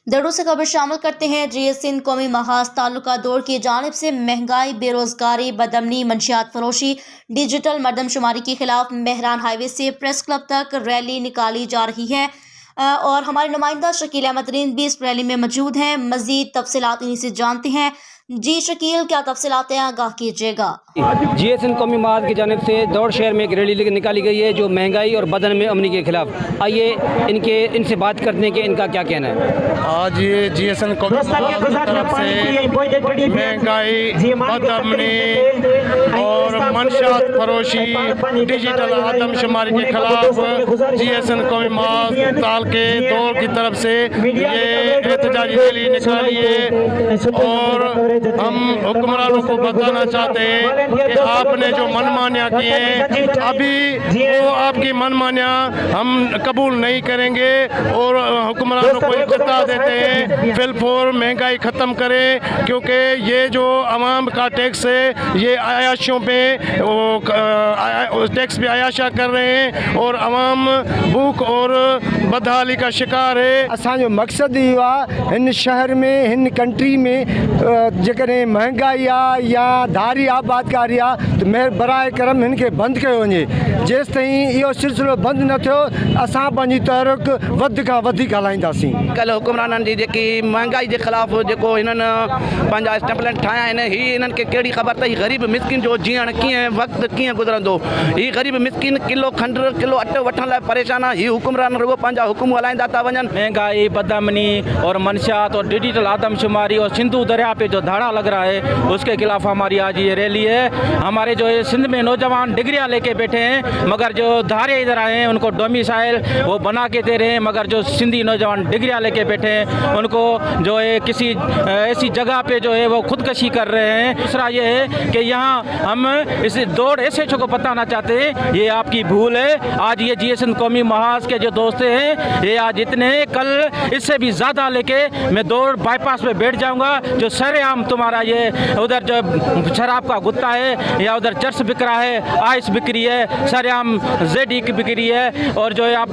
दरों से खबर शामिल करते हैं। GS कौमी महाज तालुका दौड़ की जानिब से महंगाई, बेरोजगारी, बदअमनी, मंशियात फरोशी, डिजिटल मरदमशुमारी के खिलाफ मेहरान हाईवे से प्रेस क्लब तक रैली निकाली जा रही है और हमारे नुमाइंदा शकील अहमद तरीन भी इस रैली में मौजूद हैं। मजीद तफसीलात इन्हीं से जानते हैं। जी शकील, क्या तफसीलात हैं, आगाह कीजिएगा। GS कौमी महाज की जानिब से दौड़ शहर में एक रैली निकाली गई है जो महंगाई और बदअमनी के खिलाफ। आइए इनसे बात करते हैं कि इनका क्या कहना है। आज ये GS कौमी महाज की तरफ से महंगाई, बदअमनी और मंशियात फरोशी, डिजिटल आदमशुमारी के खिलाफ GS कौमी महाज ताल के दौड़ की तरफ से ये एहतजाजी रैली निकाली है और हम हुक्मरानों को बताना चाहते हैं कि आपने जो मनमानियाँ की हैं अभी वो आपकी मनमानियाँ हम कबूल नहीं करेंगे और हुक्मरानों को इत्तला देते हैं फिलफौर महंगाई ख़त्म करें, क्योंकि ये जो अवाम का टैक्स है ये आयाशियों पे टैक्स पे आयाशा कर रहे हैं और अवाम भूख और बदहाली का शिकार है। असांजो मकसद ही इन शहर में इन कंट्री में जेकॾहिं महंगाई आहे या धारी आबादकारी आहे त बराए करम इनके बंद कयो वञे। जेसि ताईं इहो सिलसिलो बंदि न थियो असां पंहिंजी तहरीक वधि खां वधीक हलाईंदासीं। कल्ह हुक्मराननि जी जेकी महंगाई जे ख़िलाफ़ जेको हिननि पंहिंजा स्टेपलेंट ठाहिया आहिनि, हीअ हिननि खे कहिड़ी ख़बर अथई ग़रीब मिसकिन जो जीअण कीअं वक़्तु कीअं गुज़रंदो। हीअ ग़रीब मिसकिन किलो खंड किलो अटो वठण लाइ परेशान आहे। हीअ हुक्मरान रुॻो पंहिंजा हुकुम हलाईंदा था वञनि। महंगाई, बदअमनी और मंशियात और डिजिटल आदमशुमारी और सिंधु दरिया पे जो धाड़ा लग रहा है उसके खिलाफ हमारी आज ये रैली है। हमारे जो ये सिंध में नौजवान डिग्रियां लेके बैठे हैं मगर जो धारे इधर आए हैं उनको डोमिसाइल वो बना के दे रहे हैं, मगर जो सिंधी नौजवान डिग्रियां लेके बैठे हैं उनको जो है किसी ऐसी जगह पे जो है वो खुदकशी कर रहे हैं। दूसरा ये है कि यहाँ हम इस दौड़ ऐसे को बताना चाहते हैं ये आपकी भूल है। आज ये GS कौमी महाज के जो दोस्त हैं ये आज इतने, कल इससे भी ज़्यादा लेके मैं दौड़ बाईपास पे बैठ जाऊँगा। जो सरेआम तुम्हारा ये उधर जो शराब का गुत्ता है या उधर चर्च बिक रहा है, आइस बिक्री है, सरेआम ZD की बिक्री है और जो है आप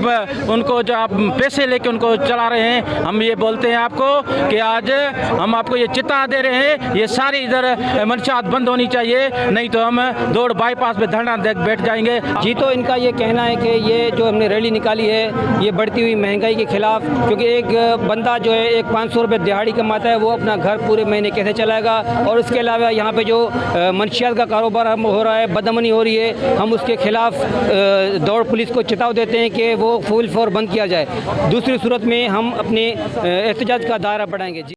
उनको जो आप पैसे लेके उनको चला रहे हैं। हम ये बोलते हैं आपको कि आज हम आपको ये चेता दे रहे हैं ये सारी इधर मंशियात बंद होनी चाहिए, नहीं तो हम दौड़ बाईपास पे धरना दे बैठ जाएंगे। जी, तो इनका ये कहना है कि ये जो हमने रैली निकाली है ये बढ़ती हुई महंगाई के खिलाफ, क्योंकि एक बंदा जो है एक 500 रुपये दिहाड़ी कमाता है वो अपना घर पूरे महीने कैसे चलाएगा। और इसके अलावा यहाँ पे जो मंशियात का कारोबार हो रहा है, बदअमनी हो रही है, हम उसके खिलाफ दौड़ पुलिस को चेताव देते हैं कि वो फुल फॉर बंद किया जाए। दूसरी सूरत में हम अपने एहतजाज का दायरा बढ़ाएंगे।